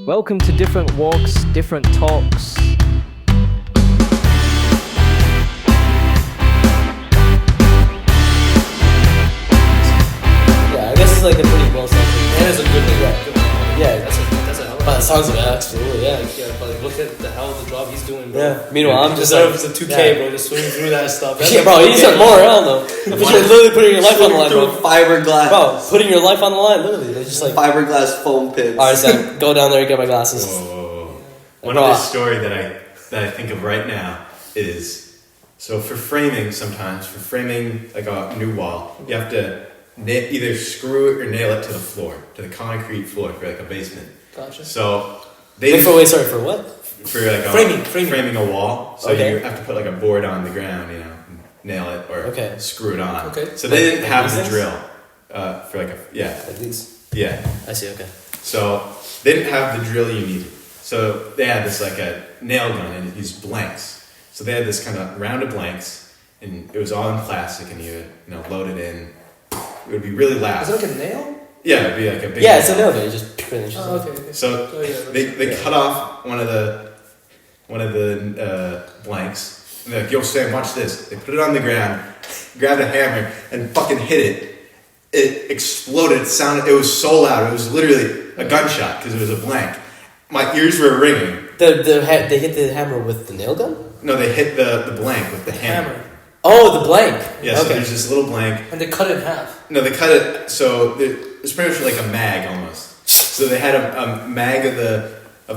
Welcome to Different Walks, Different Talks. Yeah, I guess it's like a pretty well said. And it's a good thing. Yeah, That's a hell of a by the sounds of it, absolutely, yeah. Yeah, but like, look at the hell of the job he's doing, bro. Yeah. Meanwhile, I'm just deserves like, a 2K, bro, just swimming through that stuff. That's yeah, bro, you deserve more, hell no. But you're literally putting your life on the line, bro. Fiberglass. Bro, putting your life on the line, literally. They're just like, Fiberglass foam pits. alright, Sam, go down there and get my glasses. Whoa. One other story that I think of right now is, so for framing sometimes, for framing like a new wall, you have to either screw it or nail it to the floor, to the concrete floor for like a basement. Gotcha. So Wait, for what? for like framing a wall. So Okay. you have to put like a board on the ground, you know, nail it or screw it on. Okay. So they didn't have the These drill for like Like these? yeah. I see, okay. So they didn't have the drill you needed. So they had this like a nail gun and these blanks. So they had this kind of round of blanks and it was all in plastic and you would, load it in. It would be really loud. Is it like a nail? Yeah, it'd be like a big Yeah, it's a nail, but you just finish. Oh, okay. So they cut off one of the blanks and they're like, yo Sam, watch this. They put it on the ground, grabbed a hammer and fucking hit it. It exploded. It was so loud. It was literally a gunshot because it was a blank. My ears were ringing. They hit the hammer with the nail gun? No, they hit the blank with the hammer. Oh, the blank. Yeah, so okay. there's this little blank. And they cut it in half. No, they cut it, so it's pretty much like a mag almost. So they had a mag of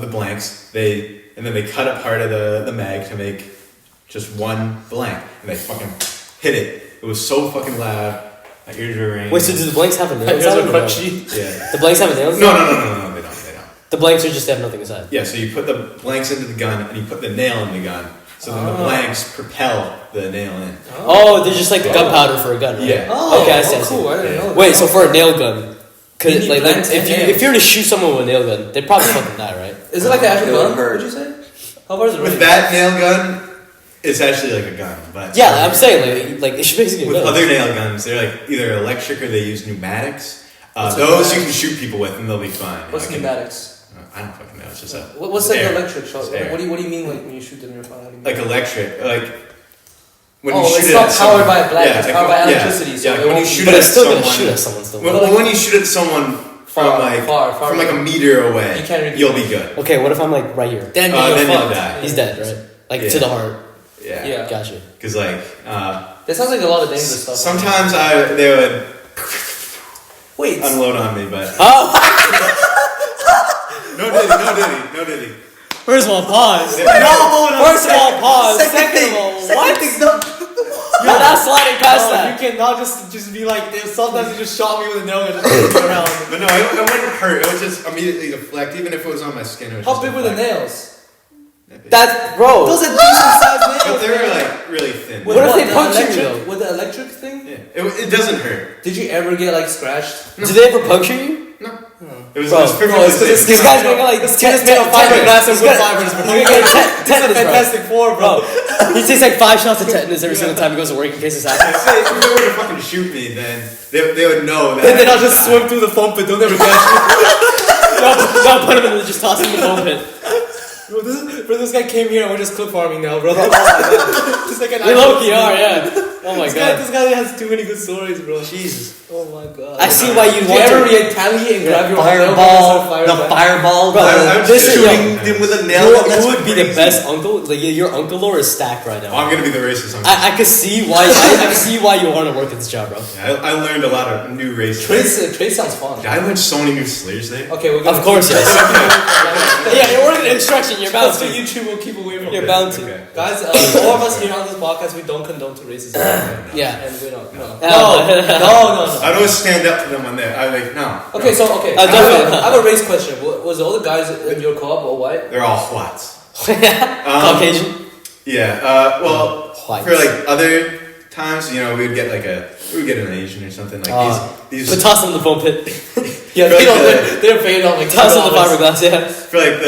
the blanks, and then they cut a part of the mag to make just one blank. And they fucking hit it. It was so fucking loud. My ears were ringing. Wait, so do the blanks have a nail My inside? ears are Or no? crunchy. Yeah. The blanks have a nail inside? No, they don't. The blanks are just have nothing inside. Yeah, so you put the blanks into the gun, and you put the nail in the gun. So then the blanks propel the nail in. Oh, they're just like the gunpowder for a gun, right? Yeah. Oh, okay, I see. cool. I didn't know that. Wait, so for a nail gun, could You it, need like blanks and if you were to shoot someone with a nail gun, they'd probably fucking die, right? Is it like an actual It would gun? hurt. Would you say? How far is it? With range? that nail gun, it's actually like a gun. But Yeah, I'm saying like it should basically. with be other nail guns, they're like either electric or they use pneumatics. What's Those you pneumatics? can shoot people with and they'll be fine. What's pneumatics? I don't fucking know. It's just a. What's like air. electric shot? It's air. What do you mean like when you shoot them in your phone? How do you mean? Like electric, like when Oh, you shoot it's it not at powered someone- by black, it's like, powered by yeah, electricity, so Yeah, it when you won't- shoot But it it's at still someone, gonna shoot at someone still. when you shoot at someone from Far from like a away. meter away, You can't really- you'll be good. Okay, what if I'm like right here? Then Then you're you'll fucked. die. He's dead, right? Like Yeah. to the heart. Yeah. Gotcha. Because like That sounds like a lot of dangerous stuff. sometimes they would Wait. unload on me, but Oh, no diddy. first of all, pause. No, First of all, pause. Second of all, what? You're not sliding past You that. cannot just be like this. Sometimes you just shot me with a nail gun and just turn around. But no, it wouldn't hurt. It would just immediately deflect, even if it was on my skin. It would How just big were the deflect. nails? That's bro. Those are decent sized nails. But they were man. like really thin. What if they the punch you, electric- though? With the electric thing? Yeah, it doesn't hurt. Did you ever get like scratched? Did they ever puncture you? It was, Bro, it was perfectly it's 'cause safe. These guys are gonna like This kid is made of fiberglass and wood fibers, bro. You're gonna get This is a tetanus, bro. Fantastic Four, bro. He takes like 5 shots of tetanus every single time he goes to work in case this happens. If they were to fucking shoot me, then they would know that. And then I'll just swim through the foam pit. They'll never catch me. No, put him in and just toss him in the foam pit. Bro, this guy came here and we're just clip farming now, bro. Just like an We low-key are, yeah. Oh my god. This guy has too many good stories, bro. Jesus. Oh my god. I see why you'd Did you want ever to. retaliate and grab your the fireball, Bro, listen, shooting yo. them with a nail gun. You would be the best uncle. Like your uncle lore is stacked right Oh, now. I'm gonna be the racist. I can see why. I can see why you want to work at this job, bro. I learned a lot of new races. Trace sounds fun. I learned so many new slurs there. Okay, we're gonna Of course, yes. Yeah, you're working instruction. You're bound That's for to. YouTube. We'll keep away from You're it. bound to. Okay. Guys, all of us here on this podcast, we don't condone to racism. Yeah. And we don't. No. No. I'd always stand up to them when they're. I'm like, no. Okay, so I definitely. have a race question. Was all the guys in your co-op all white? They're all whites. Caucasian. Yeah. Well, Whites. for like other times, we'd get an Asian or something like these. But toss them in the foam pit. Yeah, Right, they're paid on like Toss them in the $10. fiberglass. Yeah. For like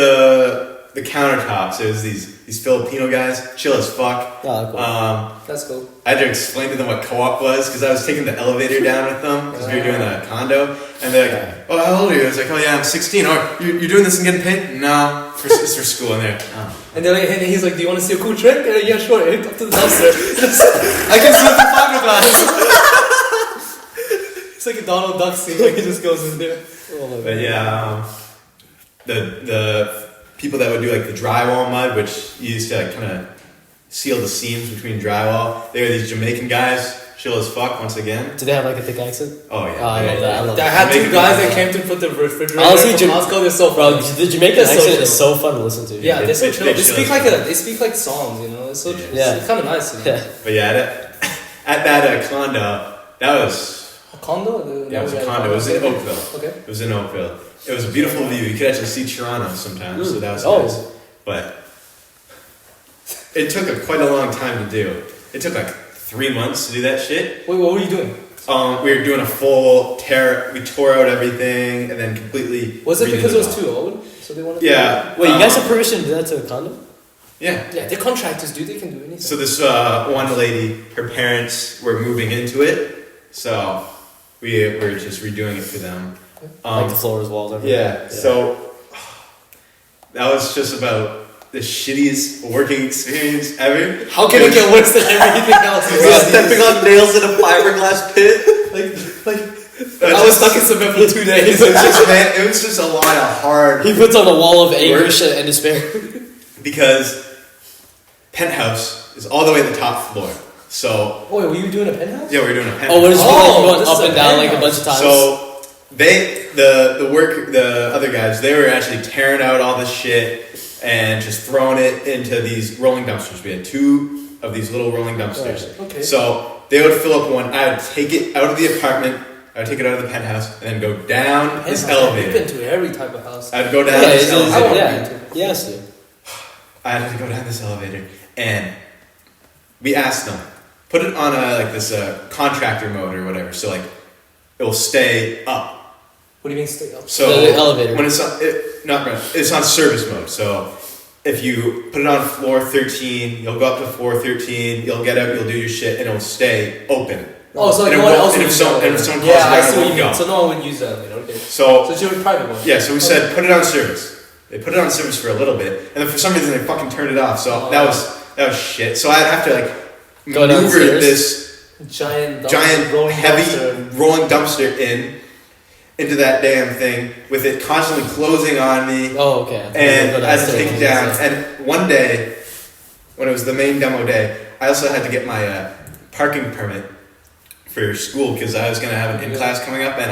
the countertops, it was these Filipino guys, chill as fuck. Oh, cool. That's cool. I had to explain to them what co-op was because I was taking the elevator down with them because we were doing a condo, And they're like, oh, how old are you? I was like, oh yeah, I'm 16. Or you're doing this and getting paid? No, it's for school. And they're, And they're like, and he's like, do you want to see a cool trick? And yeah, sure. Hey, come to the dumpster. I can see the fiberglass. It's like a Donald Duck scene. Like he just goes in there. but yeah, the people that would do like the drywall mud, which you used to like kind of seal the seams between drywall. They were these Jamaican guys, chill as fuck once again. Do they have like a thick accent? Oh yeah. Oh, I love that. I love I that. had two guys that came to put the refrigerator Honestly, from Costco. They're so Bro, funny. the Jamaican They're so accent chill. is so fun to listen to. Yeah, they're so They- chill. they They chill speak as like fuck. they speak like songs, you know. It's so Yeah. it's kind of nice. You know? Yeah. But yeah, at that condo, that was A condo? yeah, it was a condo. It was in Oakville. Okay. It was in Oakville. It was a beautiful view. You could actually see Toronto sometimes, so that was Oh. nice. But it took quite a long time to do. It took like 3 months to do that shit. Wait, what were you doing? We were doing a full tear. We tore out everything and then completely. Was it redid because it was all. too old? So they wanted. Yeah. Wait, you guys have permission to do that to a condo? Yeah. Yeah, they're contractors, dude. They can do anything. So this one lady, her parents were moving into it, so we were just redoing it for them. Like the floors, walls, everything. Yeah. So that was just about the shittiest working experience ever. How can it get worse than everything else? Just stepping on nails in a fiberglass pit. I was stuck in cement for 2 days. It was just a lot of hard He puts on a wall of anguish and despair. because penthouse is all the way at the top floor. So Wait, were you doing a penthouse? yeah, we were doing a penthouse. Oh, what is going this up is a and down like a penthouse. bunch of times? So the other guys, they were actually tearing out all this shit and just throwing it into these rolling dumpsters. We had 2 of these little rolling dumpsters. Right, okay. So they would fill up one. I would take it out of the apartment. I would take it out of the penthouse and then go down this Penthouse, I've elevator. been to every type of house. I'd go down yeah, this it's- elevator. yeah. Yes, dude. I had to go down this elevator, and we asked them, put it on this contractor mode or whatever, so like it will stay up. What do you mean stay up? So The elevator. when it's on, it's on service mode. So if you put it on floor 13, you'll go up to floor 13, you'll get out, you'll do your shit, and it'll stay open. Oh, so like And no one it won't- else and would if use someone- that. and if someone Yeah, calls I you out, see it what you won't mean. go. So no one would use that elevator. Okay. So So it's your private one. yeah, so we said put it on service. They put it on service for a little bit, and then for some reason they fucking turned it off. So that was shit. So I'd have to like Go maneuver downstairs. this Giant rolling heavy dumpster. rolling dumpster into that damn thing with it constantly closing on me, Oh, okay. and I had to take it down. And one day, when it was the main demo day, I also had to get my parking permit for school because I was gonna have an in class coming up, and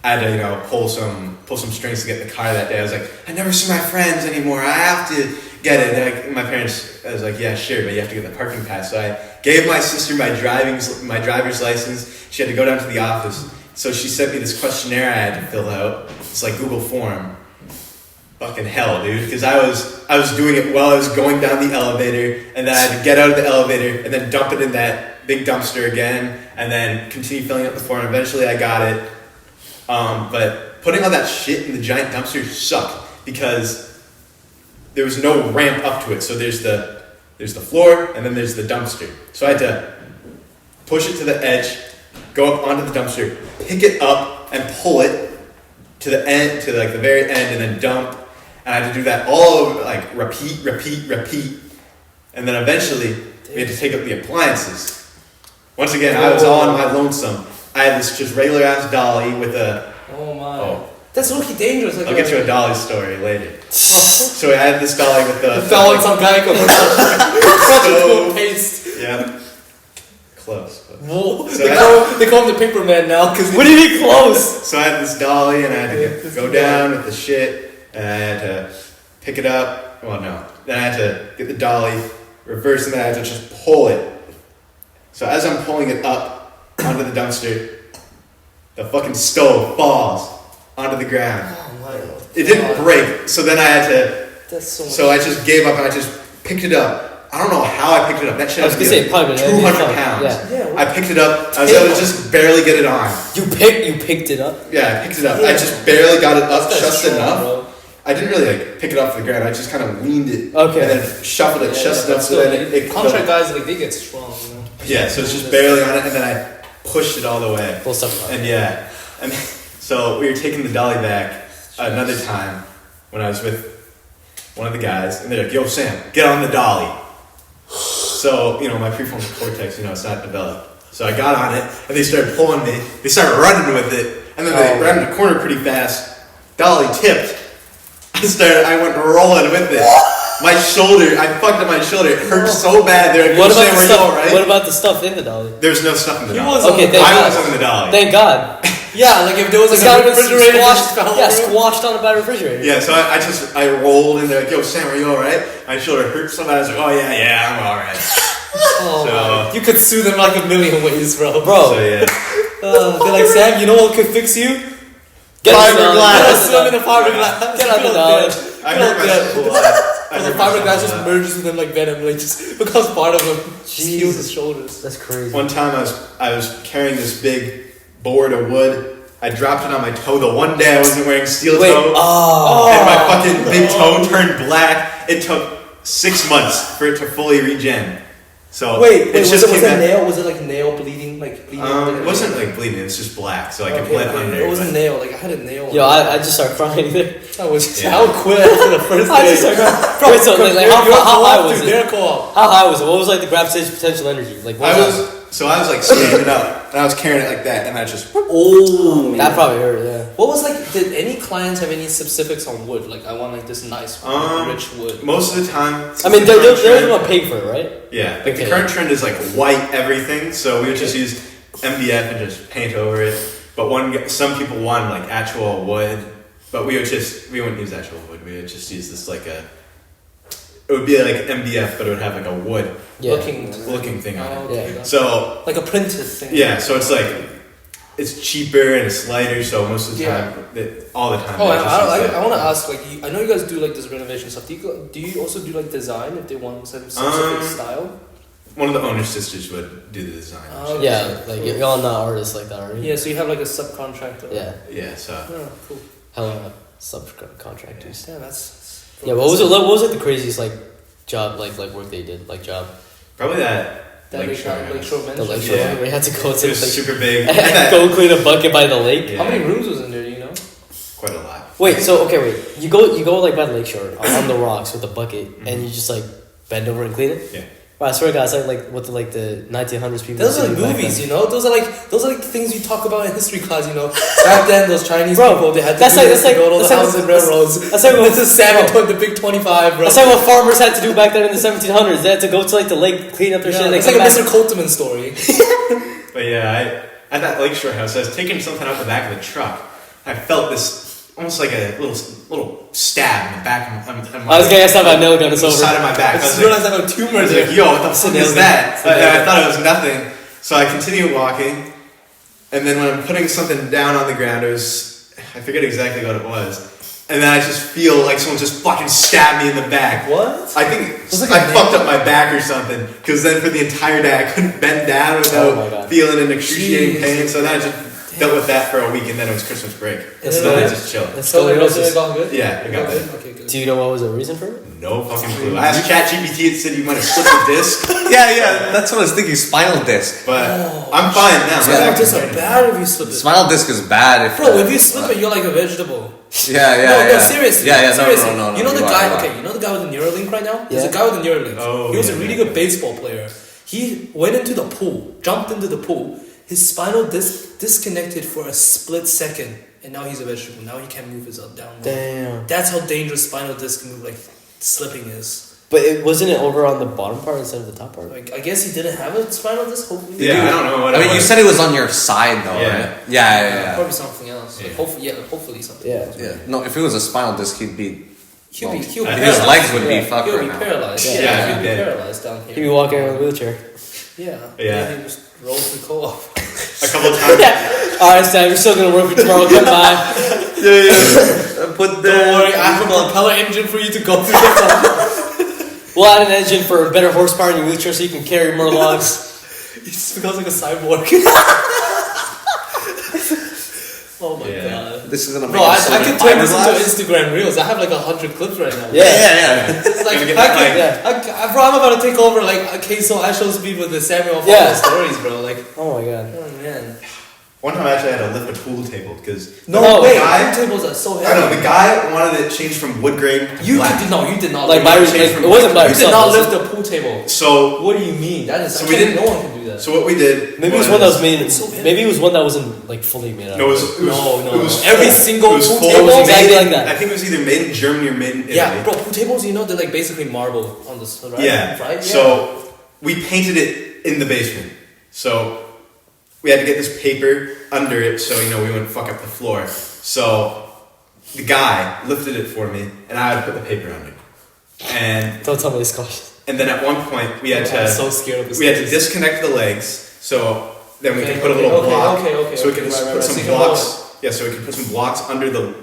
I had to pull some strings to get the car that day. I was like, I never see my friends anymore. I have to get it. And my parents, I was like, yeah, sure, but you have to get the parking pass. So I gave my sister my driver's license. She had to go down to the office. So she sent me this questionnaire I had to fill out. It's like Google form. Fucking hell, dude. Because I was doing it while I was going down the elevator, and then I had to get out of the elevator and then dump it in that big dumpster again, and then continue filling out the form. Eventually, I got it. But putting all that shit in the giant dumpster sucked because there was no ramp up to it. So there's the floor, and then there's the dumpster. So I had to push it to the edge, go up onto the dumpster, pick it up, and pull it to the end, to like the very end, and then dump. And I had to do that all over, like repeat. And then eventually, we had to take up the appliances. Once again, I was all on my lonesome. I had this just regular ass dolly with a. Oh my. Oh, That's really dangerous. Like I'll get to a dolly story later. Oh. So I had this dolly with the. Fell on some guy. So- Paste. Yeah. Close. But. Whoa. So They call him the paper man now because. What do you mean close? So I had this dolly, and I had to This go is down with the shit, and I had to pick it up. Well, no. Then I had to get the dolly, reverse, and then I had to just pull it. So as I'm pulling it up onto the dumpster, the fucking stove falls onto the ground. Oh my. It didn't break, so then I had to. That's so. So I just gave up, and I just picked it up. I don't know how I picked it up. That shit I was had to gonna be say like probably 200 pounds. Yeah. Yeah. I picked it up. I was able to just barely get it on. You picked it up. Yeah, I picked it up. I just barely got it up That's just strong, enough. bro. I didn't really like pick it off the ground. I just kind of leaned it Okay. and then shuffled it just enough so that it contract guys like they get strong. You know? Yeah, so it's just barely on it, and then I pushed it all the way. Full stuff. And yeah, and So we were taking the dolly back another time when I was with one of the guys, and they're like, "Yo, Sam, get on the dolly." So, my prefrontal cortex, it's not developed. So I got on it, and they started pulling me. They started running with it, and then they ran in the corner pretty fast. Dolly tipped. I went rolling with it. My shoulder, I fucked up my shoulder. It hurt so bad. They're like, What about Sam, the are you stuff? alright? What about the stuff in the dolly? There's no stuff in the dolly. Okay, thank I God. was in the dolly. Thank God. Yeah, like if there was It's like gotta a be refrigerator just squashed. fell Yeah, over. squashed on by a refrigerator. Yeah, so I rolled, and they're like, "Yo, Sam, are you alright?" My shoulder hurt so bad. I was like, "Oh yeah, I'm alright." Oh, So- man. You could sue them like a million ways, bro. So yeah. They're like, Sam, you know what could fix you? Get on the Fiberglass. dolly. Sue them in a fiberglass. Get on the dolly. I hurt myself a lot. I And the hurt myself fiberglass a just lot. merges with him like venom, like just becomes part of him. Just heals his shoulders. That's crazy. One time I was carrying this big board of wood. I dropped it on my toe. The one day I wasn't wearing steel toe, and my fucking big toe turned black. It took 6 months for it to fully regen. So Wait, it was just it came back. nail? Was it like nail bleeding? It wasn't like bleeding. It's just black, so like it bled under. It wasn't but- nail. Like I had a nail. Yo, I just started crying there. I was Yeah. I would quit after the first I day. just started crying. Wait, so like how high was it? They're co-op. How high was it? What was like the gravitational potential energy? Like what I was was like standing up, and I was carrying it like that, and I just. Oh, that probably hurt. Yeah. What was like? Did any clients have any specifics on wood? Like I want like this nice rich wood. Most of the time. I mean, the current they're trend- gonna pay for it, right? Yeah, like Okay. the current trend is like white everything, so we would just use MDF and just paint over it. But some people wanted like actual wood, but we wouldn't use actual wood. We would just use this like it would be like MDF, but it would have like a wood Yeah. looking thing on it. Okay. Yeah. So Like a printed thing. yeah, so it's like it's cheaper and it's lighter. So most of the Yeah. time, all the time. Oh, they just use that. I want to ask, like, I know you guys do like this renovation stuff. Do you also do like design if they want some specific style? One of the owner's sisters would do the design. Oh, Yeah, like y'all not artists like that, right? Yeah, so you have like a subcontractor. Yeah. Yeah, so Oh, cool. Hella subcontractors. Yeah, that's. Yeah, what was like the craziest like job like work they did like job? probably that That lakeshore house. Lakeshore The Mansion. lakeshore Yeah. where we had to go to It the was like, super big. go clean a bucket by the lake. Yeah. How many rooms was in there? Do you know? Quite a lot. Wait, so okay, wait. You go like by the lakeshore on the rocks with a bucket, and you just like bend over and clean it. Yeah. Wow, I swear to God, it's like what the 1900s people. Those are used to do back movies, then. you know. Those are like the things you talk about in history class, you know. Back then, those Chinese Bro, people, they had to that's do like- this that's to go to like- the that's houses like- and railroads. that's like what- This is the big 25, bro. That's like what farmers had to do back then in the 1700s. They had to go to like the lake, clean up their shit. And It's they like a come Mr. back. Coltman story. But yeah, at that lakeshore house, I was taking something out the back of the truck. I felt this almost like a little stab in the back of my I was gonna ask about nail gun. It's the over. side of my back. I I just was realized I have a tumor like, there. yo, what the fuck is that? And I thought it was nothing. So I continued walking, and then when I'm putting something down on the ground, I forget exactly what it was. And then I just feel like someone just fucking stabbed me in the back. What? I think was like I a fucked up my back or something. Because then for the entire day I couldn't bend down Oh my without God. feeling an excruciating Jeez. pain. So then I just dealt with that for a week, and then it was Christmas break. That's So then I nice. just chilled. That's So it scoliosis. got good? Yeah, it got good. Okay, good. Do you know what was the reason for it? No fucking clue. I asked ChatGPT. It said you might have slipped a disc, Yeah, that's what I was thinking. Spinal disc. but I'm fine now. My Spinal back is discs are fine. bad if you slip it. Spinal disc is bad if. Bro, if you slip it, you're like a vegetable. Yeah, No, seriously. Yeah, seriously. no. You know the are, guy? you are. Okay, you know the guy with the Neuralink right now? There's Yeah. a guy with the Neuralink. Oh, he was yeah, a really yeah. good baseball player. He went into the pool, jumped into the pool. His spinal disc disconnected for a split second, and now he's a vegetable. Now he can't move his up down. Damn. That's how dangerous spinal disc move like slipping is. But wasn't it over on the bottom part instead of the top part? Like I guess he didn't have a spinal disc. Hopefully, Yeah, I don't know what. I it mean, you was. said it was on your side though, Yeah. right? Yeah. Probably something else. Yeah. Hopefully something. Yeah. else. Yeah. No, if it was a spinal disc, he'd be. He'll well, be his paralyzed. legs would be Yeah. fucked He'll right be now. paralyzed. Yeah. Yeah, Yeah, he'll be he'd be dead. paralyzed down here. He'd be walking around in a wheelchair. Yeah. Yeah. Then he just rolls the co-op. A couple times. Alright, Sam, you're still gonna work for tomorrow. Come by. Put Don't worry, I have a propeller engine for you to go through the We'll add an engine for better horsepower in your wheelchair so you can carry more logs. He just becomes like a cyborg. Oh my Yeah. god. This is gonna make. Bro, I us could live turn this into fiberglass. Instagram reels. I have like 100 clips right now. Yeah. It's like, Gonna get I that could, mic. bro, I'm about to take over like okay, so I show people the Samuel Yeah. Fowler stories, bro. Like, Oh my god. oh man. One time I actually had to lift a pool table because No, the wait, guy, pool tables are so I heavy. don't know, the guy wanted it changed from wood grain to You black. did not. You did not. Like lift by it. changed like, from it wasn't by You did not yourself. lift a pool table. So What do you mean? That is. So I we can't- didn't- No one can do that. so what we did Maybe it was one that was made. Maybe it was one that wasn't like fully made out. No, it was, No. it was Every full. single It was pool full. table It was exactly made- like that. I think it was either made in Germany or made in Italy. Yeah, bro. Pool tables, you know, they're like basically marble on the right. Yeah. Right. So we painted it in the basement. So we had to get this paper under it so we wouldn't fuck up the floor. So the guy lifted it for me, and I had to put the paper under. And Don't tell me it's cautious. and then at one point we had I'm to so scared of this. we had to disconnect the legs. So then we Okay, could put a okay, little okay, block. okay, so we could right, put right, some so you can blocks. Yeah, so we could put some blocks under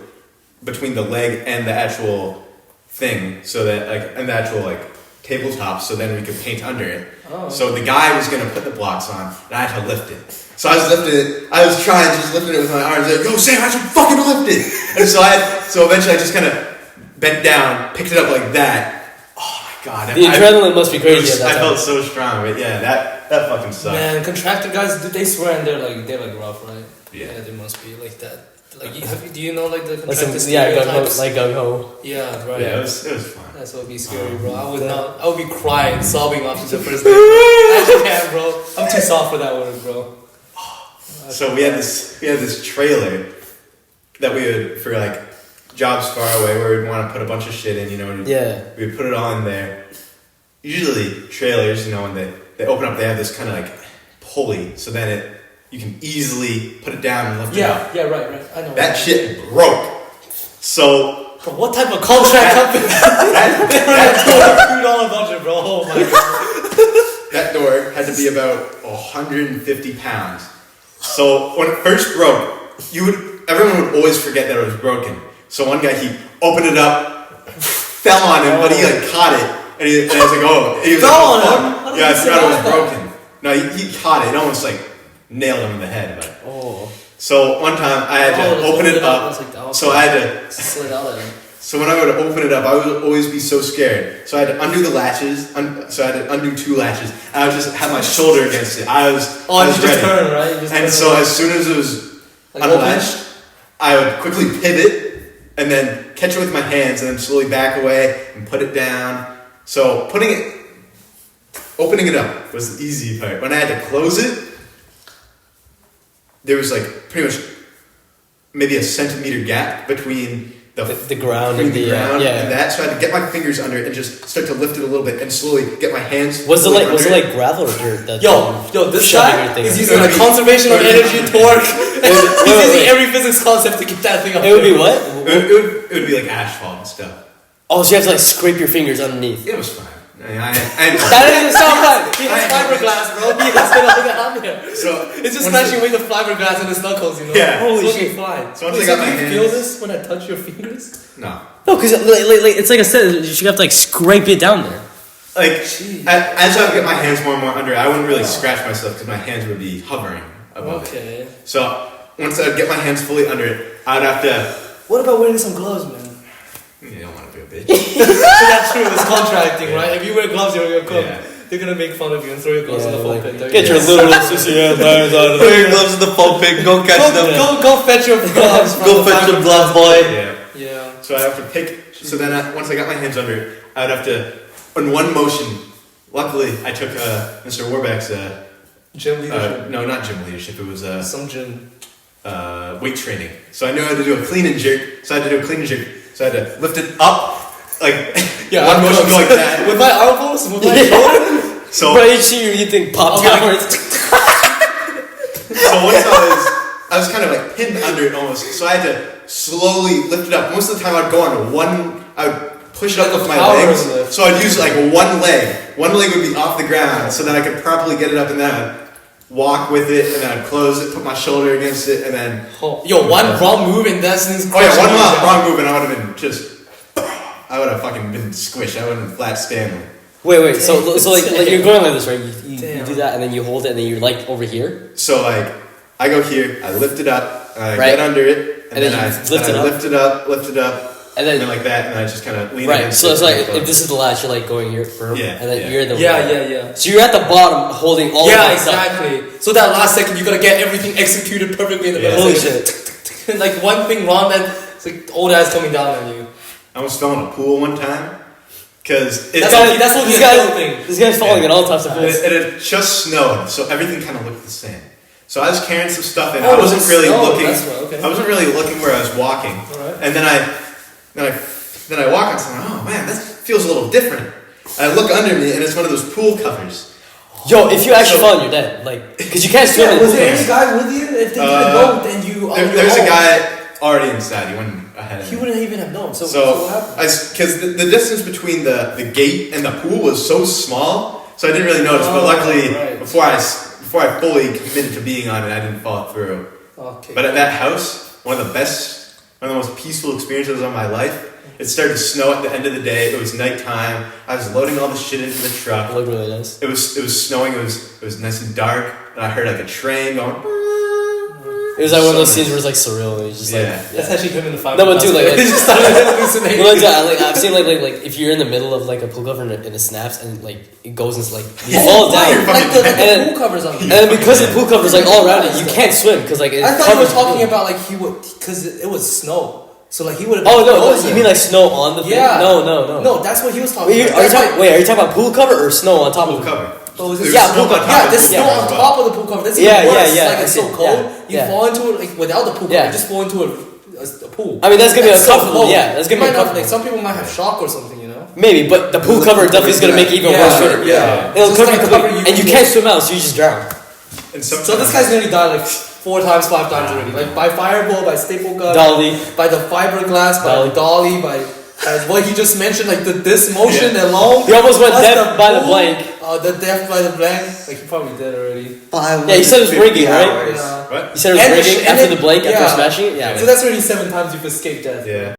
between the leg and the actual thing, so that and the actual tabletop, so then we could paint under it. Oh. So the guy was gonna put the blocks on, and I had to lift it. So I was lifting it. I was trying, just lifting it with my arms. Like, yo, Sam, I should fucking lift it. And so eventually I just kind of bent down, picked it up like that. Oh my god! The adrenaline must be crazy at that I time. felt so strong, but yeah, that fucking sucked. Man, contractor guys, they swear and they're like rough, right? Yeah. They must be like that. Like, do you know like the Like some, contractor yeah, gung ho, stereotypes? like gung ho. Yeah, right. Yeah, it was fun. That's what would be scary, bro. I would be crying, sobbing after the first day. I just can't, bro. I'm too soft for that word, bro. So we had this trailer that we would for jobs far away where we'd want to put a bunch of shit in, Yeah. we'd put it all in there. Usually trailers, when they open up, they have this kind of pulley, so then you can easily put it down and lift it up. Yeah, right. I know. That shit broke. So Bro, what type of contract company? $2 budget, bro. Oh my god. that door had to be about 150 pounds. So when it first broke, everyone would always forget that it was broken. So one guy, he opened it up, fell on him, but he caught it, and I was like, oh, he was Fell like, on fuck. him? How did Yeah, I he forgot it was survive that? broken. No, he caught it. It almost nailed him in the head. But Oh. so one time I had to open it up. So I had to. Slid out at him. So when I would open it up, I would always be so scared. So I had to undo the latches. So I had to undo 2 latches. And I would just have my shoulder against it. I was Oh, you ready. just turn, right? You just And turn so around. as soon as it was Like unlatched, I would quickly pivot and then catch it with my hands and then slowly back away and put it down. So opening it up was the easy part. When I had to close it, there was pretty much maybe a centimeter gap between The ground between and the the ground yeah. and that. So I had to get my fingers under it and just start to lift it a little bit and slowly get my hands. Was it fully like under it. gravel or dirt? That Yo, this shoving guy your thing is in? using It would be- conservation of energy, torque. He's wait, using wait. every physics concept to get that thing up. It would be what? It would be like asphalt and stuff. Oh, so you have to scrape your fingers underneath. It was fine. I That doesn't sound fun. He has fiberglass, bro. He has been all that on there. so It's just once smashing away the fiberglass and the knuckles, Yeah. Holy Holy shit, shit. fine. So once Wait, I got do my you hands- feel this when I touch your fingers? No. No, because it's like I said, you have to scrape it down there. Jeez. As I would get my hands more and more under it, I wouldn't really scratch myself because my hands would be hovering above it. Okay. So once I would get my hands fully under it, I would have to. What about wearing some gloves, man? You don't want to be a bitch. So that's true. It's contracting, right? If you wear gloves, you're a cook. Yeah. They're gonna make fun of you and throw your gloves in the foam pit. Get your little sissy hands out of Put your gloves in the foam pit. Go catch them. Go fetch your gloves. from Go the fetch fiber- them, glove boy. Yeah. Yeah. So I have to pick. So then once I got my hands under it, I would have to, in one motion. Luckily, I took Mr. Warbeck's. Gym leadership. No, not gym leadership. It was Some gym. weight training. So I knew how to do a clean and jerk. So I had to do a clean and jerk. So I had to lift it up, Yeah, one I'm motion close. go like that. With my elbows, with my shoulder. So Bro, you see your thing pop Okay. downwards. So once I was kind of pinned under it almost. So I had to slowly lift it up. Most of the time I'd go on I would push it up Like with a my power legs. lift. So I'd use one leg. One leg would be off the ground so then I could properly get it up and then I'd walk with it and then I'd close it, put my shoulder against it and then Yo, one wrong move and that's one wrong move and I would have been I would have fucking been squished. I would have been flat Stanley. Wait. So you're going like this, right? You Damn. do that, and then you hold it, and then you're over here. So I go here, I lift it up, and I Right. get under it, and And then then I you lift it up? lift it up, And and then then like that, and I just kind of lean right. against So it it's like and go. if this is the latch, you're like going here firm, Yeah, and then yeah. you're the Yeah. So you're at the bottom holding all of Yeah, that stuff. exactly. So that last second, you gotta get everything executed perfectly in the Yeah. middle. Holy It's shit. like, like one thing wrong, then it's like old ass coming down on you. I almost fell in a pool one time because That's what this the guy, adult thing. this guy's falling Yeah. in all types of pools. it had just snowed, so everything kind of looked the same. So I was carrying some stuff in. Oh, I wasn't it really snowed, looking. that's why, okay. I wasn't really looking where I was walking. Alright. And then I walk and I'm like, oh man, that feels a little different. I look under me and it's one of those pool covers. Yo, if you actually So- fall, you're dead. Like, because you can't swim in the Was pool. there any guy with you? If they didn't know, then you. There's a guy already inside. He went ahead of He me. wouldn't even have known. So So, what happened? because the distance between the gate and the pool was so small, so I didn't really notice. But Oh, luckily, right. before I fully committed to being on it, I didn't fall through. Okay. But at that house, one of the most peaceful experiences of my life. It started to snow at the end of the day. It was nighttime. I was loading all the shit into the truck. It looked really nice. It was snowing. It was nice and dark, and I heard like a train going. It was like one of those So scenes where it's like surreal and it's just Yeah. like That's actually him in the five. No, but dude, like- he just started hallucinating. Well, like, I've seen like if you're in the middle of like a pool cover and it snaps and like it goes into like you fall down, You're like and then- the pool covers on. and then because the pool covers like all around it, you can't swim because like it I thought you were covers talking the pool. about like he would because it was snow, so like he would have. Oh no, you mean like snow on the thing? Yeah. No. No, that's what he was talking Wait, about. are you talking about pool cover or snow on top Pool of it? cover. Oh, is There's it- Yeah, snow pool on cover. top Yeah, of there's the snow pool on cover. top of the pool cover. That's Yeah, even worse. yeah, Like I it's see. so cold, Yeah, you yeah. fall into it like without the pool cover. Yeah. You just fall into a pool. I mean that's gonna be That's so uncomfortable. cold. Yeah, that's gonna be You might not- uncomfortable. Like some people might have shock or something, you know. Maybe, but the pool cover definitely is gonna make it even worse for you. Yeah. It'll It's cover gonna you, cover you and you even can't worse. swim out, so you just drown. And So this guy's nearly died like 4 times, 5 times already. Like by fireball, by staple gun, Dolly. by the fiberglass, by the dolly, by what he just mentioned, like this motion alone. He almost went plus deaf by the pool, blank. The death by the blank. Like he probably dead already. Yeah, you said it was rigging, right? Yeah. What? You said it was And- rigging and after then- the blank after yeah. smashing it. Yeah. So that's already 7 times you've escaped death. Yeah.